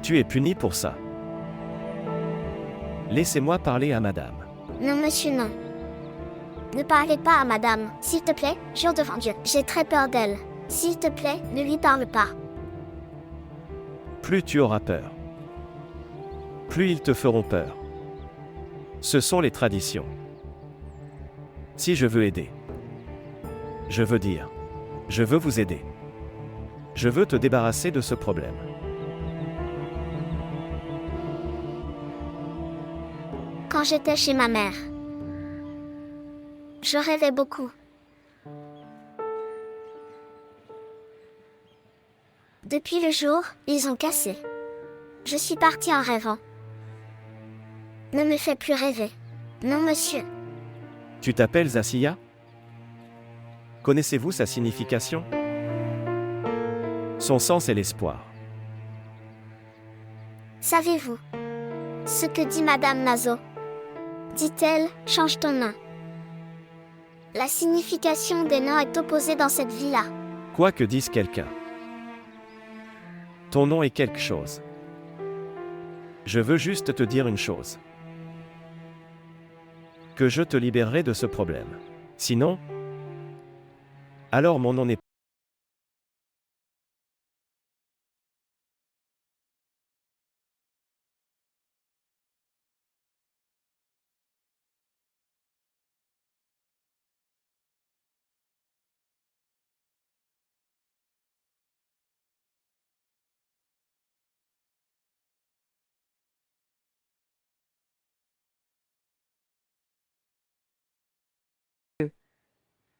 Tu es puni pour ça. Laissez-moi parler à madame. Non, monsieur, non. Ne parlez pas à madame, s'il te plaît, jure devant Dieu. J'ai très peur d'elle. S'il te plaît, ne lui parle pas. Plus tu auras peur. Plus ils te feront peur. Ce sont les traditions. Si je veux aider. Je veux dire. Je veux vous aider. Je veux te débarrasser de ce problème. Quand j'étais chez ma mère, je rêvais beaucoup. Depuis le jour, ils ont cassé. Je suis partie en rêvant. Ne me fais plus rêver. Non, monsieur. Tu t'appelles Zaciya? Connaissez-vous sa signification? Son sens est l'espoir. Savez-vous ce que dit Madame Nazo? Dit-elle, change ton nom. La signification des noms est opposée dans cette vie-là. Quoi que dise quelqu'un. Ton nom est quelque chose. Je veux juste te dire une chose. Que je te libérerai de ce problème. Sinon, alors mon nom n'est pas.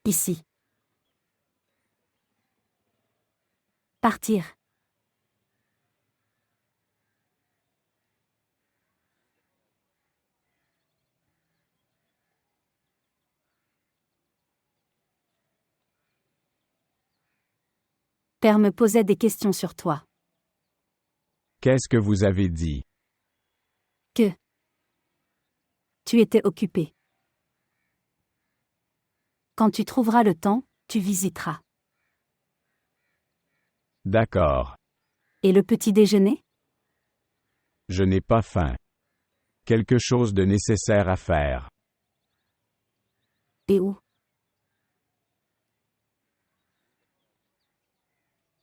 Ici. Partir. Père me posait des questions sur toi. Qu'est-ce que vous avez dit? Que tu étais occupé. Quand tu trouveras le temps, tu visiteras. D'accord. Et le petit déjeuner? Je n'ai pas faim. Quelque chose de nécessaire à faire. Et où?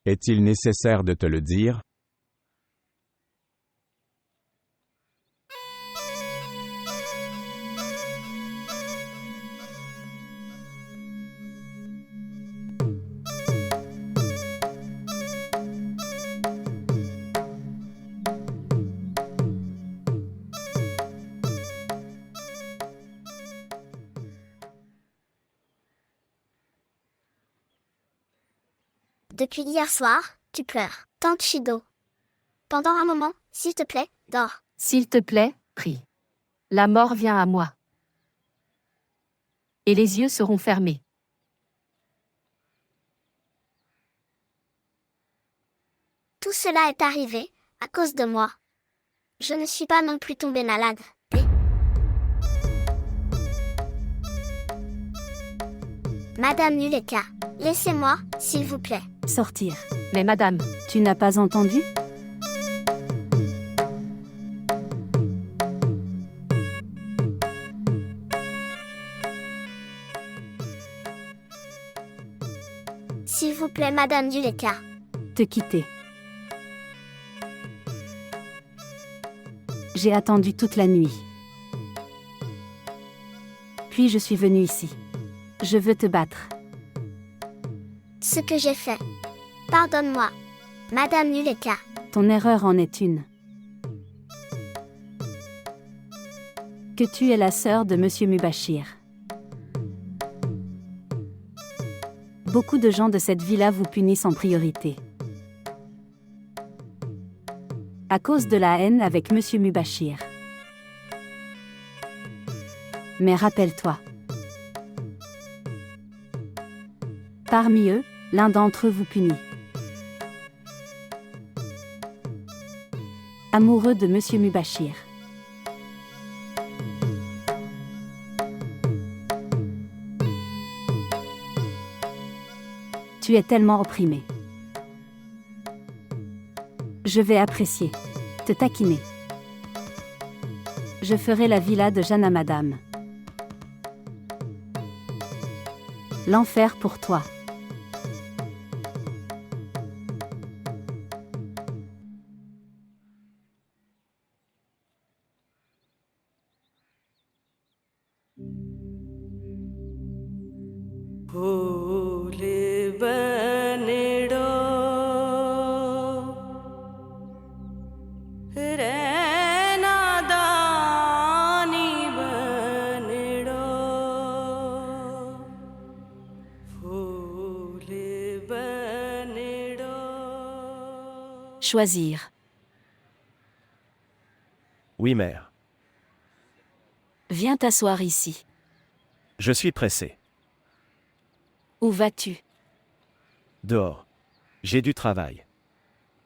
Est-il nécessaire de te le dire? Depuis hier soir, tu pleures. Tante Shido. Pendant un moment, s'il te plaît, dors. S'il te plaît, prie. La mort vient à moi. Et les yeux seront fermés. Tout cela est arrivé à cause de moi. Je ne suis pas non plus tombée malade. Madame Nuleka, laissez-moi, s'il vous plaît. Sortir. Mais madame, Tu n'as pas entendu? S'il vous plaît, Madame Nuleka. Te quitter. J'ai attendu toute la nuit. Puis je suis venue ici. Je veux te battre. Ce que j'ai fait. Pardonne-moi. Madame Nuleka. Ton erreur en est une. Que tu es la sœur de Monsieur Mubashir. Beaucoup de gens de cette villa vous punissent en priorité. À cause de la haine avec Monsieur Mubashir. Mais rappelle-toi. Parmi eux, l'un d'entre eux vous punit. Amoureux de Monsieur Mubashir. Tu es tellement opprimé. Je vais apprécier. Te taquiner. Je ferai la villa de Jeanne à madame. L'enfer pour toi. Choisir. Oui, mère. Viens t'asseoir ici. Je suis pressé. Où vas-tu? Dehors. J'ai du travail.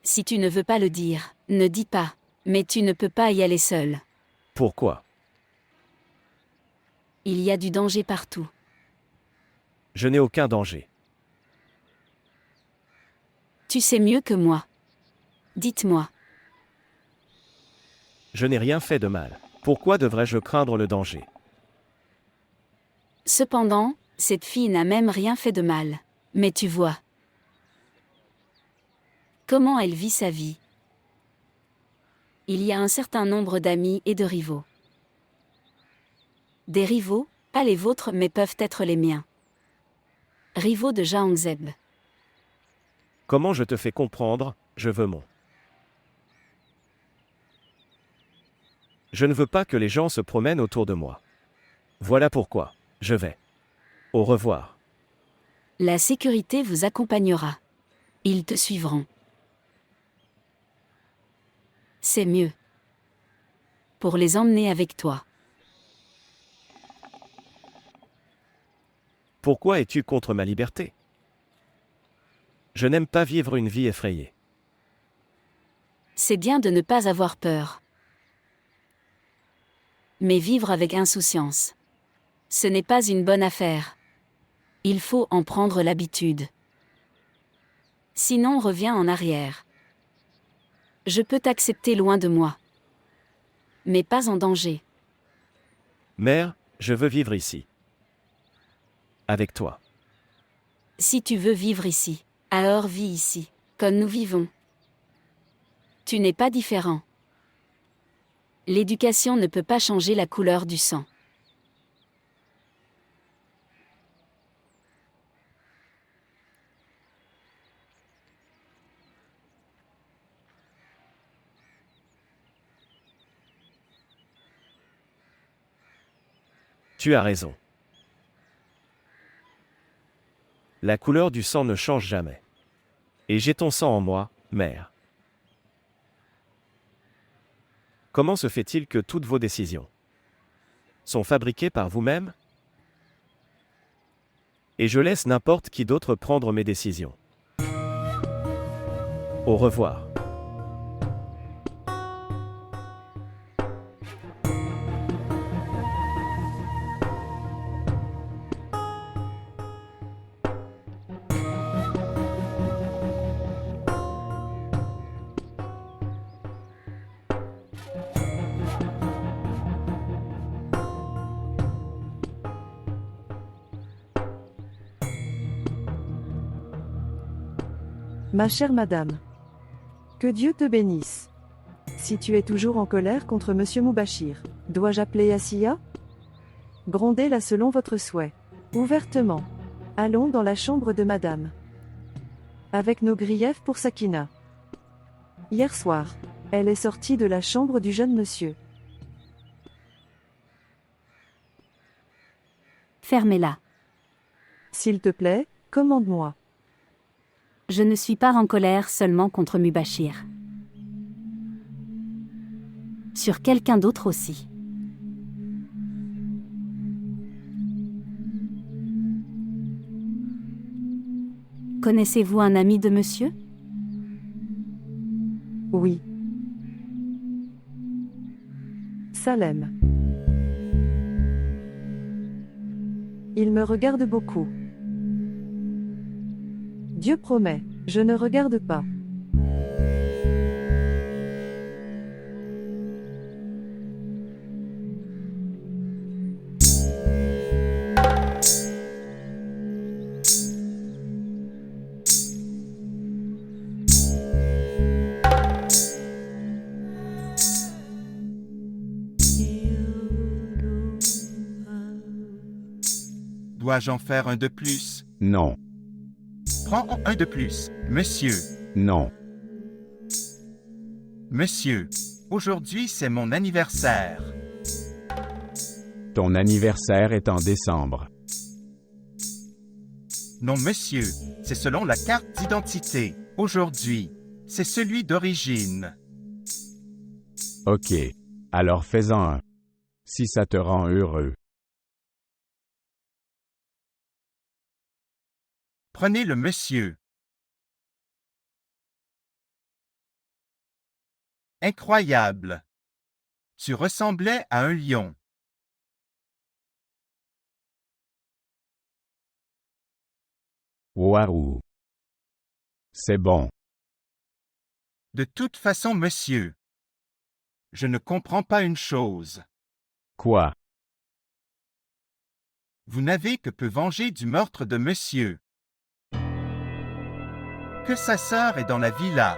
Si tu ne veux pas le dire, ne dis pas. Mais tu ne peux pas y aller seul. Pourquoi? Il y a du danger partout. Je n'ai aucun danger. Tu sais mieux que moi. Dites-moi. Je n'ai rien fait de mal. Pourquoi devrais-je craindre le danger? Cependant, cette fille n'a même rien fait de mal. Mais tu vois. Comment elle vit sa vie. Il y a un certain nombre d'amis et de rivaux. Des rivaux, pas les vôtres mais peuvent être les miens. Rivaux de Jaangzeb. Comment je te fais comprendre, je veux mon. Je ne veux pas que les gens se promènent autour de moi. Voilà pourquoi. Je vais. Au revoir. La sécurité vous accompagnera. Ils te suivront. C'est mieux. Pour les emmener avec toi. Pourquoi es-tu contre ma liberté? Je n'aime pas vivre une vie effrayée. C'est bien de ne pas avoir peur. Mais vivre avec insouciance. Ce n'est pas une bonne affaire. Il faut en prendre l'habitude. Sinon reviens en arrière. Je peux t'accepter loin de moi. Mais pas en danger. Mère, je veux vivre ici. Avec toi. Si tu veux vivre ici, alors vis ici, comme nous vivons. Tu n'es pas différent. L'éducation ne peut pas changer la couleur du sang. Tu as raison. La couleur du sang ne change jamais. Et j'ai ton sang en moi, mère. Comment se fait-il que toutes vos décisions sont fabriquées par vous-même? Et je laisse n'importe qui d'autre prendre mes décisions. Au revoir. Ma chère madame. Que Dieu te bénisse. Si tu es toujours en colère contre monsieur Moubachir, dois-je appeler Assia? Grondez-la selon votre souhait. Ouvertement. Allons dans la chambre de madame. Avec nos griefs pour Sakina. Hier soir, elle est sortie de la chambre du jeune monsieur. Fermez-la. S'il te plaît, commande-moi. Je ne suis pas en colère seulement contre Mubachir. Sur quelqu'un d'autre aussi. Connaissez-vous un ami de monsieur? Oui. Salem. Il me regarde beaucoup. Dieu promet, je ne regarde pas. Dois-je en faire un de plus? Non. Prends un de plus, monsieur. Non. Monsieur, aujourd'hui c'est mon anniversaire. Ton anniversaire est en décembre. Non, monsieur, c'est selon la carte d'identité. Aujourd'hui, c'est celui d'origine. Ok. Alors fais-en un. Si ça te rend heureux. Prenez le monsieur. Incroyable. Tu ressemblais à un lion. Waouh. C'est bon. De toute façon, monsieur, je ne comprends pas une chose. Quoi? Vous n'avez que peu venger du meurtre de monsieur. Que sa sœur est dans la villa.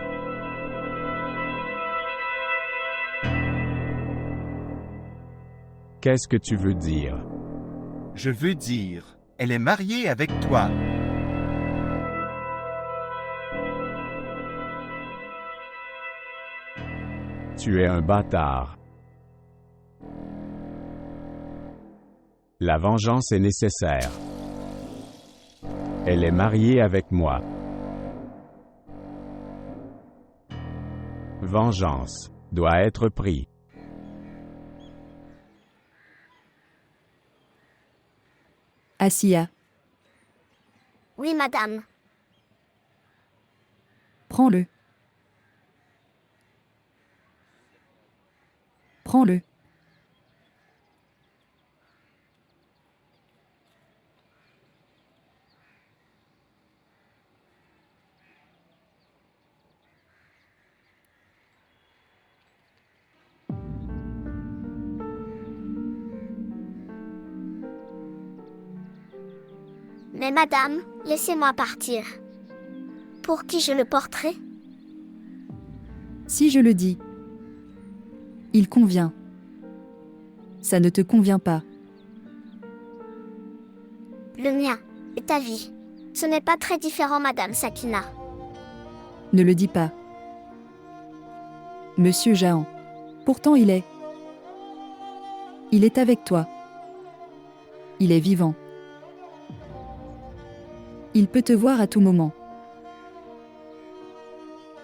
Qu'est-ce que tu veux dire? Je veux dire, elle est mariée avec toi. Tu es un bâtard. La vengeance est nécessaire. Elle est mariée avec moi. Vengeance doit être pris. Assia, Oui, madame. prends-le. Prends-le. Mais madame, laissez-moi partir. Pour qui je le porterai? Si je le dis, il convient. Ça ne te convient pas. Le mien est ta vie. Ce n'est pas très différent, madame Sakina. Ne le dis pas. Monsieur Jahan. Pourtant il est. Il est avec toi. Il est vivant. Il peut te voir à tout moment.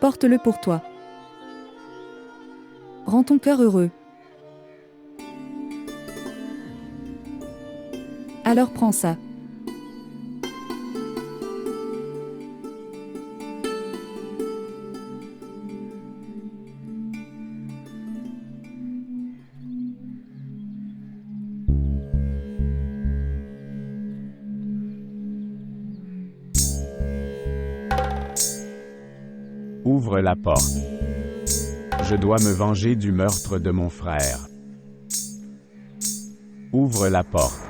Porte-le pour toi. Rends ton cœur heureux. Alors prends ça. Ouvre la porte. Je dois me venger du meurtre de mon frère. Ouvre la porte.